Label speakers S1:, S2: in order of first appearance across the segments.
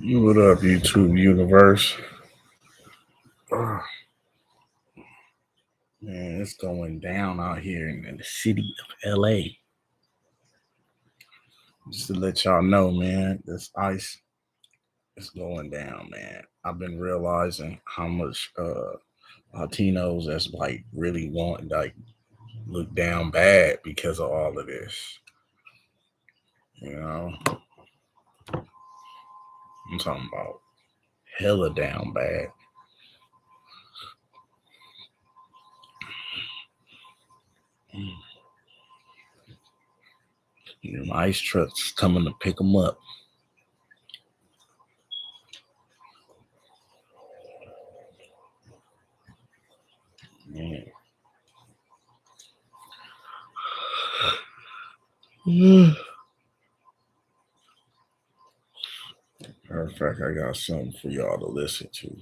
S1: What up, YouTube universe? Oh, man, it's going down out here in the city of LA. Just to let y'all know, man, this ice is going down, man. I've been realizing how much Latinos that's like really want like look down bad because of all of this. You know, I'm talking about hella down bad. You know, ice trucks coming to pick them up. Man. Matter of fact, I got something for y'all to listen to.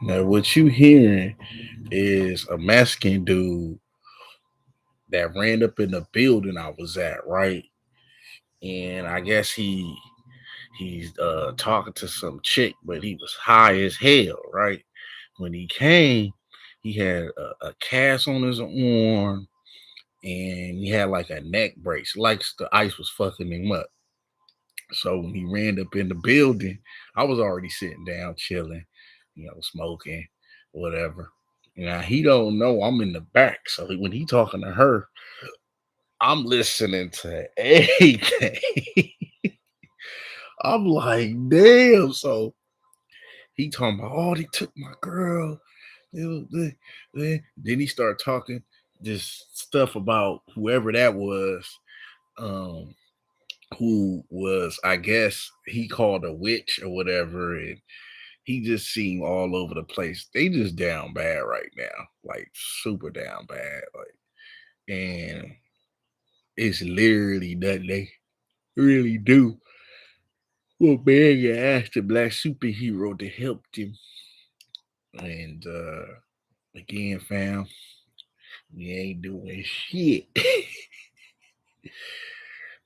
S1: Now, what you hearing is a Mexican dude that ran up in the building I was at, right? And I guess he's talking to some chick, but he was high as hell, right? When he came, he had a cast on his arm and he had like a neck brace, like the ice was fucking him up. So when he ran up in the building, I was already sitting down, chilling, smoking, whatever. Now he don't know I'm in the back, so when he talking to her, I'm listening to everything. I'm like, damn. So he talking about, oh, they took my girl. Then he started talking this stuff about whoever that was. Um, who was, I guess, he called a witch or whatever, and he just seemed all over the place. They just down bad right now, like super down bad, like, and it's literally nothing they really do. Well, man, you asked the black superhero to help them, and again, fam, we ain't doing shit.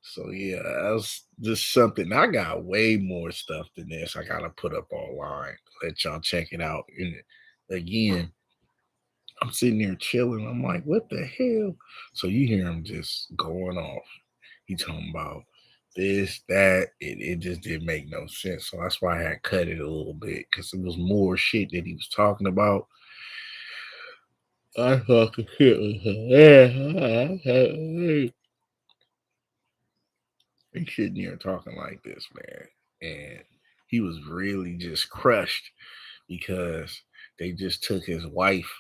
S1: So yeah, that's just something. I got way more stuff than this. I gotta put up online. Let y'all check it out. And again, I'm sitting there chilling. I'm like, what the hell? So you hear him just going off. He talking about this, that. It just didn't make no sense. So that's why I had cut it a little bit because it was more shit that he was talking about. I fucking shit with him. He's sitting here talking like this, man. And he was really just crushed because they just took his wife,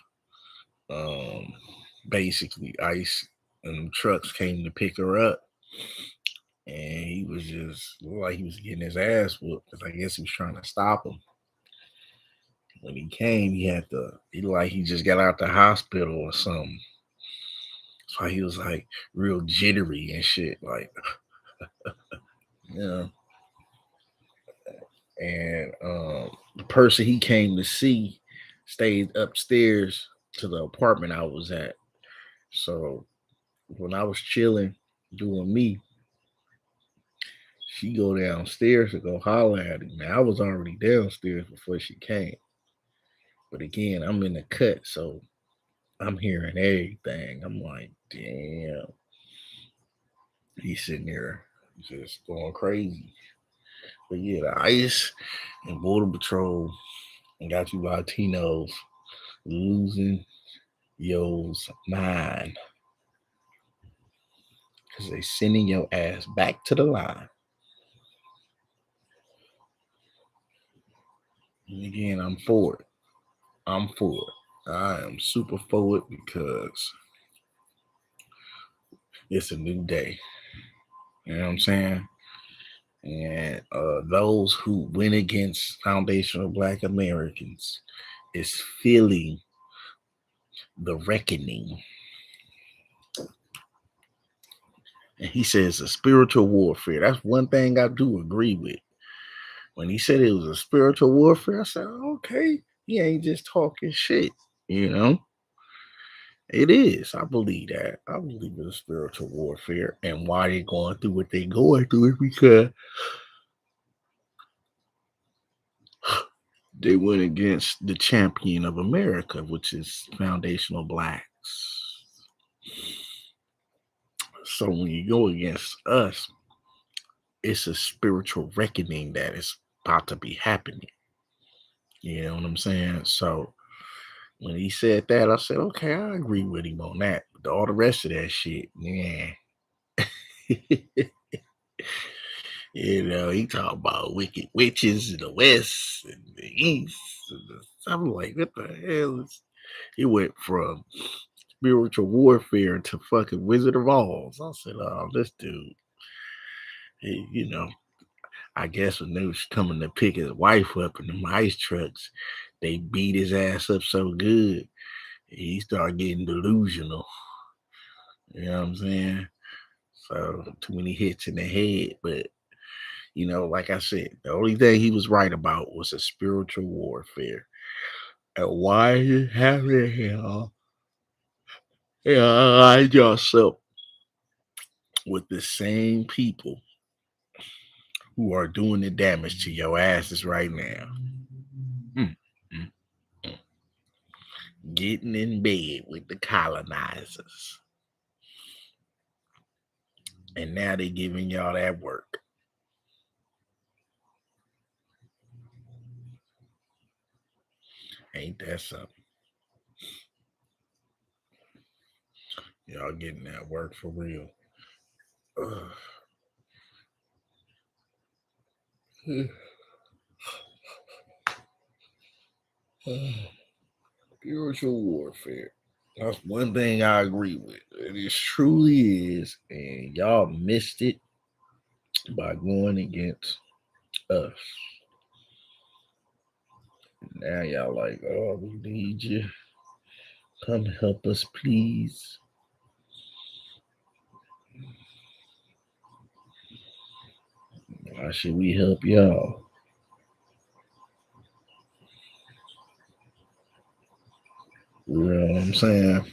S1: um, basically ice, and trucks came to pick her up. And he was just like he was getting his ass whooped because I guess he was trying to stop him. When he came, he like he just got out the hospital or something. So he was like real jittery and shit, like, you know. And the person he came to see stayed upstairs to the apartment I was at. So when I was chilling doing me, She go downstairs to go holler at him. Now I was already downstairs before she came. But again, I'm in the cut, so I'm hearing everything. I'm like, damn. He's sitting there just going crazy. But yeah, the ICE and Border Patrol and got you Latinos losing yours mind. Because they sending your ass back to the line. And again, I'm for it. I'm for it. I am super for it because it's a new day. You know what I'm saying? And those who went against foundational Black Americans is feeling the reckoning. And he says a spiritual warfare. That's one thing I do agree with. When he said it was a spiritual warfare, I said, okay, he ain't just talking shit, you know? It is. I believe that. I believe it's a spiritual warfare. And why they going through what they going through is because they went against the champion of America, which is foundational Blacks. So when you go against us, it's a spiritual reckoning that is about to be happening. You know what I'm saying? So when he said that, I said, okay, I agree with him on that. But all the rest of that shit, yeah. You know, he talking about wicked witches in the west and the east. I'm like, what the hell is? He went from spiritual warfare to fucking Wizard of Oz. I said, oh, this dude, you know, I guess when they was coming to pick his wife up in the ice trucks, they beat his ass up so good, he started getting delusional. You know what I'm saying? So too many hits in the head. But you know, like I said, the only thing he was right about was a spiritual warfare. And why is it happening here? Yeah, align yourself with the same people who are doing the damage to your asses right now. Mm, mm, mm. Getting in bed with the colonizers. And now they giving y'all that work. Ain't that something? Y'all getting that work for real. Ugh. Spiritual warfare. That's one thing I agree with. It truly is. And y'all missed it by going against us. Now y'all like, oh, we need you. Come help us, please. Why should we help y'all? You know what I'm saying?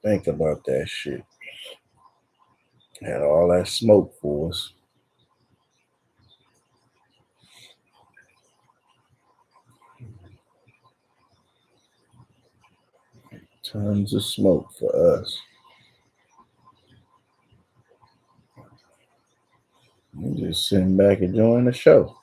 S1: Think about that shit. Had all that smoke for us. Tons of smoke for us. We just sitting back enjoying the show.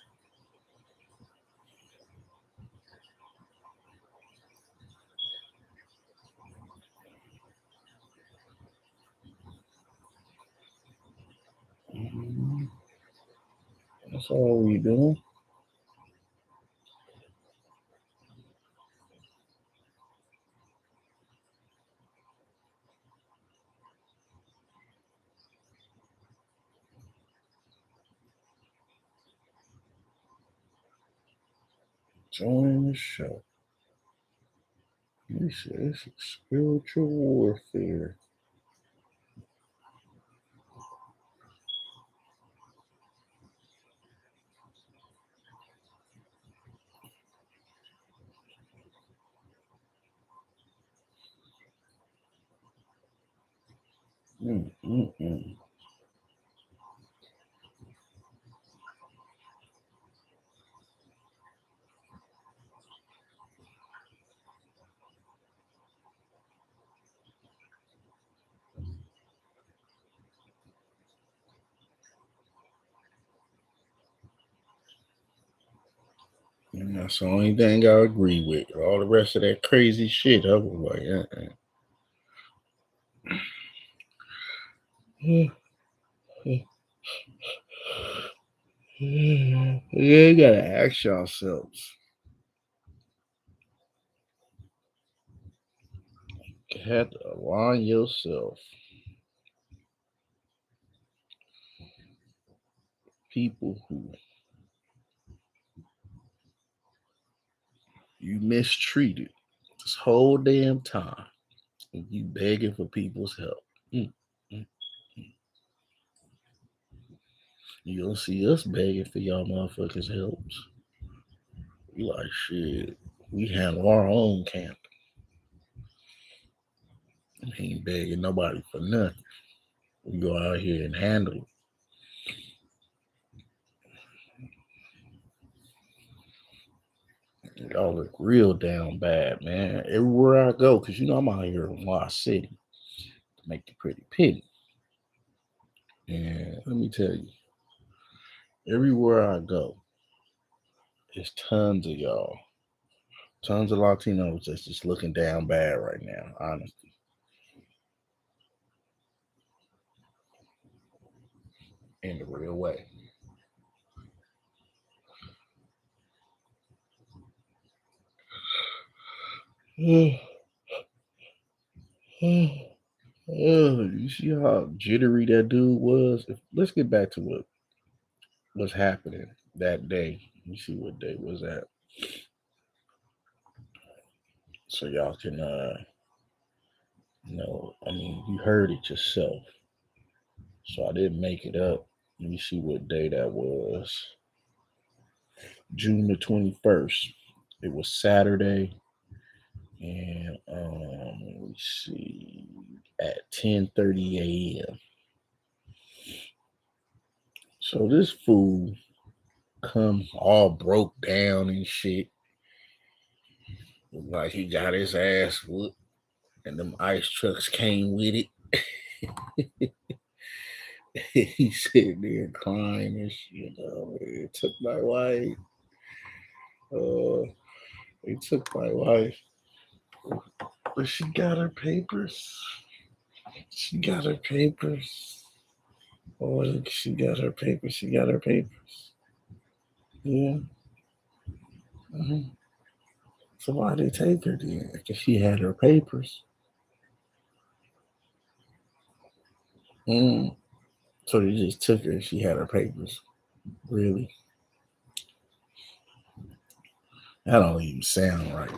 S1: That's all we doing. Enjoying the show. This is spiritual warfare. Mm, mm, mm. And that's the only thing I agree with. All the rest of that crazy shit, I was like, you gotta ask yourselves. You have to align yourself. People who you mistreated this whole damn time, and you begging for people's help. Mm, mm. You don't see us begging for y'all motherfuckers' helps. We like shit. We handle our own camp. We ain't begging nobody for nothing. We go out here and handle it. Y'all look real down bad, man. Everywhere I go, cause you know I'm out here in Lost City to make the pretty penny. And let me tell you, everywhere I go, there's tons of y'all, tons of Latinos that's just looking down bad right now, honestly, in the real way. Oh, you see how jittery that dude was? Let's get back to what was happening that day. You see what day was that, so y'all can I mean, you heard it yourself. So I didn't make it up. Let me see what day that was. June the 21st. It was Saturday, and let me see, at 10:30 a.m. So this fool come all broke down and shit. Like he got his ass whooped, and them ice trucks came with it. He sitting there crying and shit. Oh, it took my wife. Uh, they took my wife, but she got her papers. She got her papers. Oh, she got her papers. She got her papers. Yeah. Mhm. So why they take her then? Because she had her papers. Mm. So they just took her. She had her papers. Really? That don't even sound right.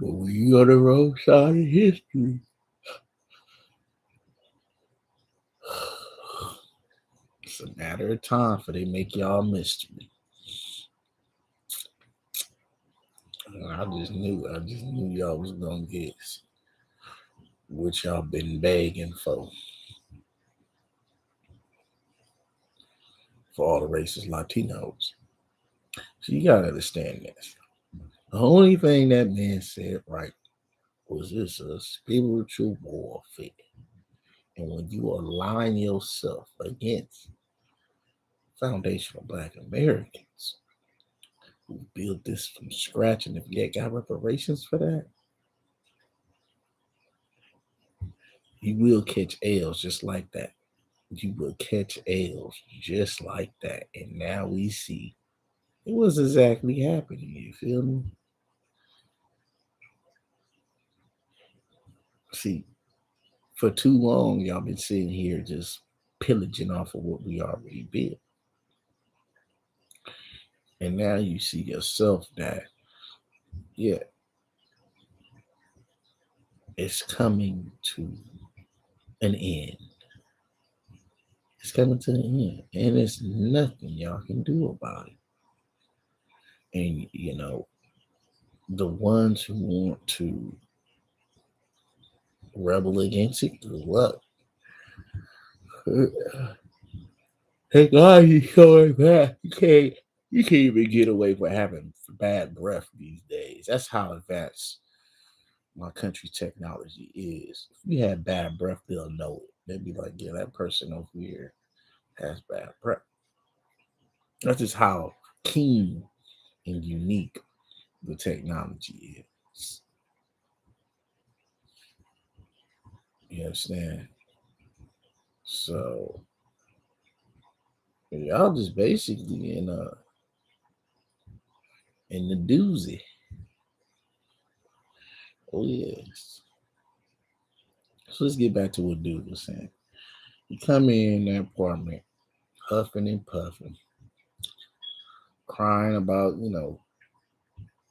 S1: But when you on the wrong side of history, it's a matter of time for they make y'all mystery. I just knew y'all was gonna get what y'all been begging for all the racist Latinos. So you gotta understand this. The only thing that man said right was this a spiritual warfare. And when you align yourself against foundational black Americans who built this from scratch, and if you got reparations for that, you will catch L's just like that. You will catch L's just like that. And now we see it was exactly happening. You feel me? See, for too long, y'all been sitting here just pillaging off of what we already built. And now you see yourself that, yeah, it's coming to an end. It's coming to an end. And there's nothing y'all can do about it. And, the ones who want to rebel against it. Good luck. Thank God he's coming back. You can't even get away with having bad breath these days. That's how advanced my country's technology is. If we had bad breath, they'll know it. They'll be like, yeah, that person over here has bad breath. That's just how keen and unique the technology is. You understand? So y'all just basically in the doozy. Oh yes. So let's get back to what dude was saying. You come in that apartment, huffing and puffing, crying about,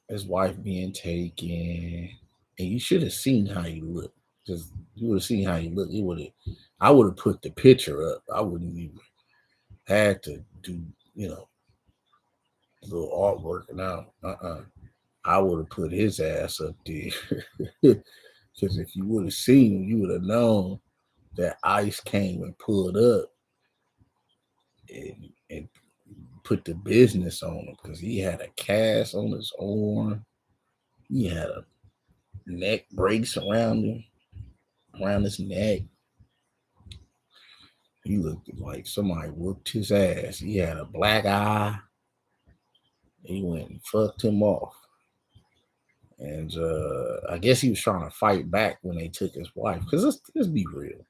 S1: his wife being taken. And you should have seen how he looked. Because you would have seen how he looked. I would have put the picture up. I wouldn't even had to do, you know, a little artwork now. I would have put his ass up there. Because if you would have seen him, you would have known that ICE came and pulled up and put the business on him because he had a cast on his arm. He had a neck brace around him, around his neck. He looked like somebody whooped his ass. He had a black eye. He went and fucked him off. And I guess he was trying to fight back when they took his wife. Because let's be real.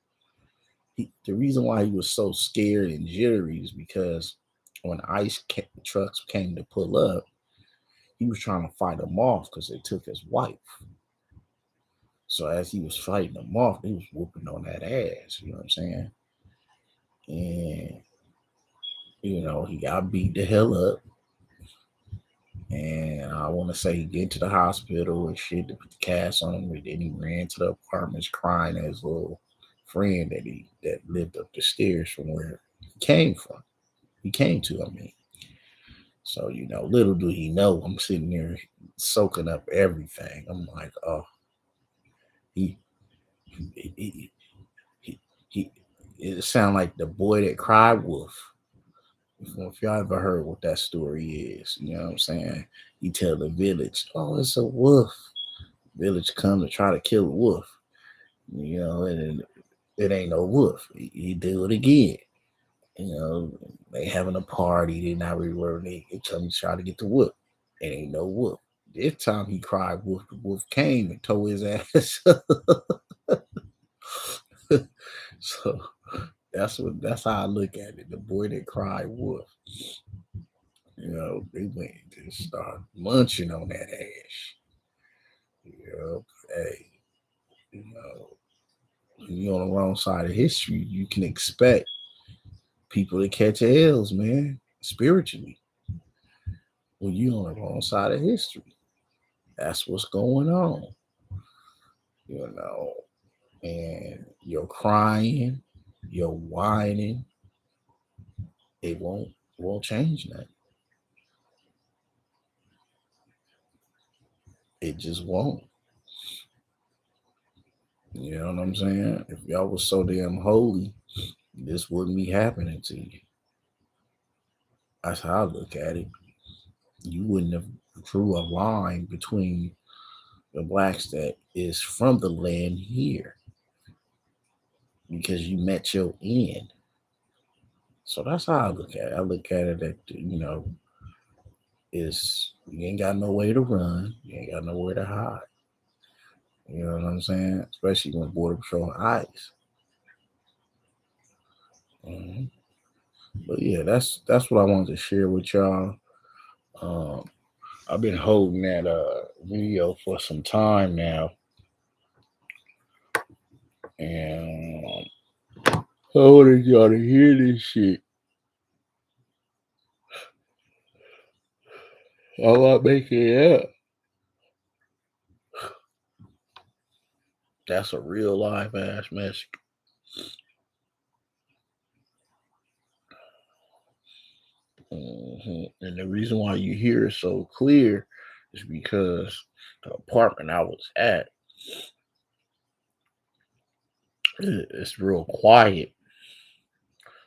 S1: The reason why he was so scared and jittery is because when trucks came to pull up, he was trying to fight them off because they took his wife. So as he was fighting them off, he was whooping on that ass. You know what I'm saying? And he got beat the hell up. And I want to say he get to the hospital and shit to put the cast on him. And then he ran to the apartments crying at his little friend that lived up the stairs from where he came from. He came to, I mean. So, little do he know, I'm sitting there soaking up everything. I'm like, oh, he, he, he, he it sound like the boy that cried wolf. If y'all ever heard what that story is, you know what I'm saying? You tell the village, oh, it's a wolf. Village come to try to kill a wolf, and it ain't no wolf. He do it again. You know, they having a party, they not rewarding, they come to try to get the wolf. It ain't no wolf. This time he cried wolf, the wolf came and tore his ass up. So that's how I look at it. The boy that cried wolf. They went to start munching on that ash. Hey, you know, when you're on the wrong side of history, you can expect people to catch L's, man, spiritually. When you're on the wrong side of history, that's what's going on, you know. And you're crying, you're whining, it won't change that. It just won't. You know what I'm saying? If y'all was so damn holy, this wouldn't be happening to you. That's how I look at it. You wouldn't have drew a line between the blacks that is from the land here because you met your end. So that's how I look at it. I look at it that is you ain't got no way to run, you ain't got nowhere to hide. You know what I'm saying? Especially when Border Patrol eyes. hmm But yeah, that's what I wanted to share with y'all. Um, I've been holding that video for some time now, and I wanted y'all to hear this shit. I'm not making it up. That's a real live ass message. And the reason why you hear it so clear is because the apartment I was at, It's real quiet.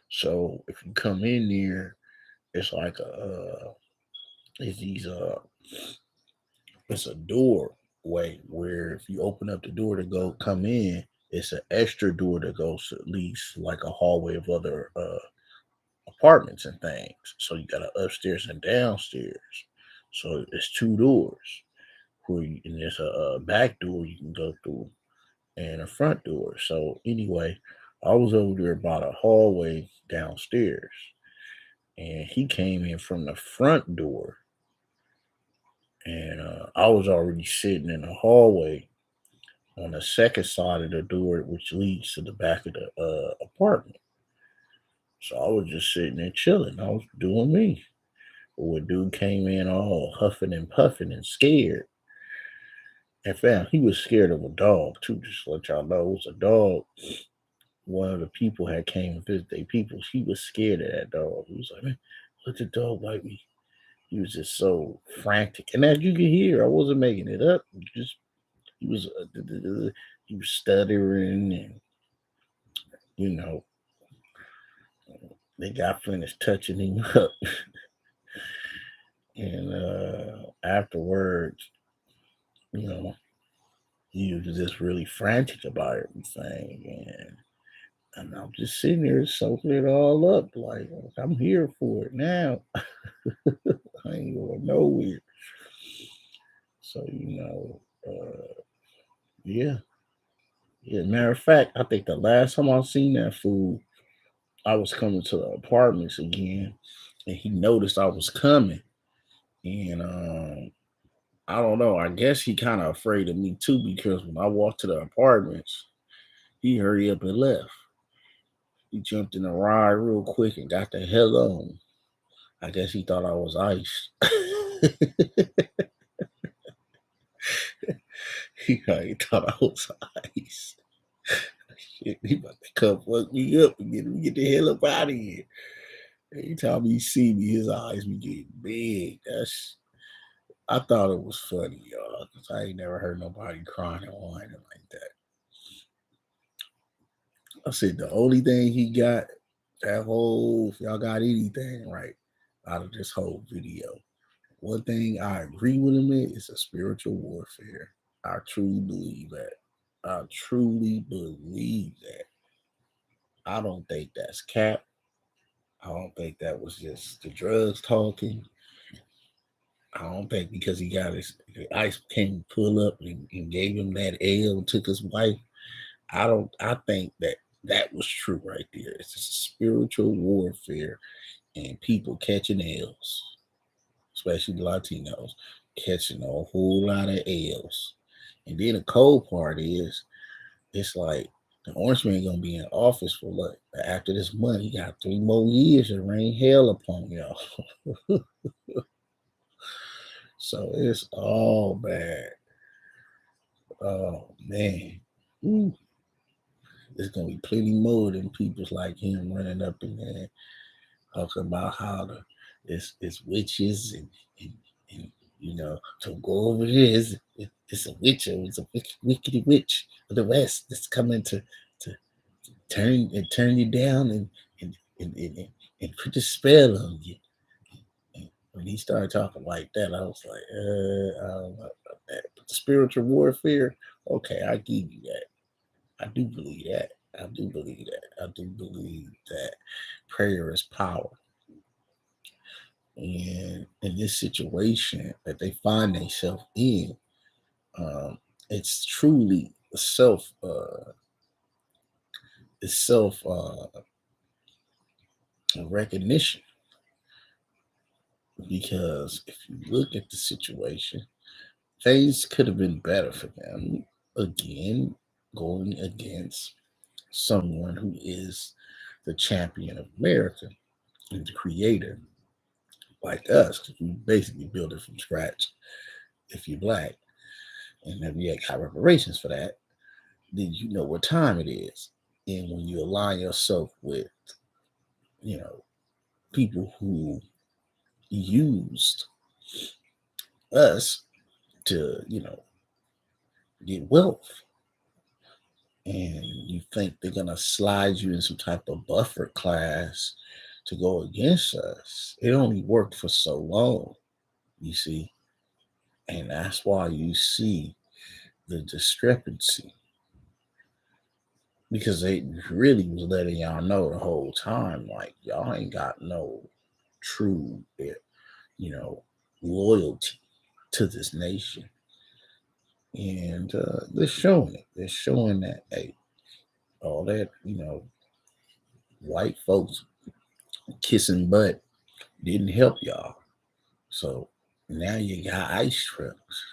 S1: So if you come in there, it's like it's these it's a doorway where if you open up the door to go come in, it's an extra door that goes to at least like a hallway of other apartments and things. So you got an upstairs and downstairs. So it's two doors and there's a back door you can go through and a front door. So anyway, I was over there about a hallway downstairs, and he came in from the front door, and I was already sitting in the hallway on the second side of the door, which leads to the back of the apartment. So I was just sitting there chilling. I was doing me. But when dude came in all huffing and puffing and scared, and found he was scared of a dog too. Just to let y'all know, it was a dog. One of the people had came and visited their people. He was scared of that dog. He was like, man, let the dog bite me. He was just so frantic. And as you can hear, I wasn't making it up. Just he was he was stuttering, and you know they got finished touching him up. And afterwards, you know, he was just really frantic about everything. And I'm just sitting there soaking it all up. Like, I'm here for it now. I ain't going nowhere. So, yeah. Yeah. Matter of fact, I think the last time I seen that fool, I was coming to the apartments again, and he noticed I was coming. And I don't know. I guess he kind of afraid of me too, because when I walked to the apartments, he hurried up and left. He jumped in the ride real quick and got the hell on. I guess he thought I was ice. He thought I was ice. Shit, he about to come fuck me up and get the hell up out of here. Every time he see me, his eyes be getting big. I thought it was funny, y'all, because I ain't never heard nobody crying and whining like that. I said the only thing he got, that whole, if y'all got anything right out of this whole video, one thing I agree with him in is a spiritual warfare. I truly believe that. I truly believe that. I don't think that's cap. I don't think that was just the drugs talking. I don't think because he got his ice came pull up and gave him that L, took his wife. I don't. I think that that was true right there. It's just a spiritual warfare and people catching L's, especially Latinos, catching a whole lot of L's. And then the cold part is, it's like the Orange Man gonna be in office for what? After this month, he got 3 more years to rain hell upon y'all. So it's all bad. Oh man. Ooh. There's gonna be plenty more than people's like him running up in there talking about how it's witches and, and to go over this. It's a witch, or it's a wicked witch of the West that's coming to turn you down and put the spell on you. And when he started talking like that, I was like, I don't know about that. But the spiritual warfare, okay, I give you that. I do believe that. I do believe that. I do believe that prayer is power. And in this situation that they find themselves in, it's truly self recognition, because if you look at the situation, things could have been better for them. Again, going against someone who is the champion of America and the creator, like us, because we basically build it from scratch. If you're black and have you got reparations for that, then you know what time it is. And when you align yourself with, you know, people who used us to, get wealth, and you think they're gonna slide you in some type of buffer class to go against us. It only worked for so long, you see, and that's why you see the discrepancy, because they really was letting y'all know the whole time, like y'all ain't got no true, loyalty to this nation, and they're showing it. They're showing that, hey, all that, white folks kissing butt didn't help y'all. So now you got ice trips.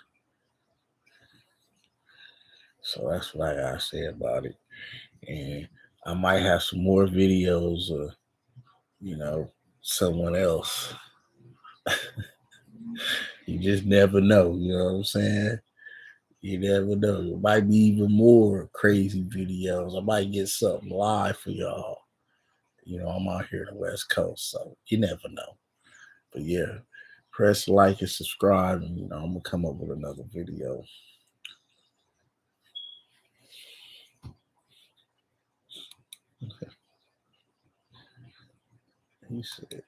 S1: So that's what I gotta say about it. And I might have some more videos of, you know, someone else. You just never know, you know what I'm saying? You never know. It might be even more crazy videos. I might get something live for y'all. I'm out here in the West Coast, so you never know. But yeah, press like and subscribe, and I'm gonna come up with another video. He said.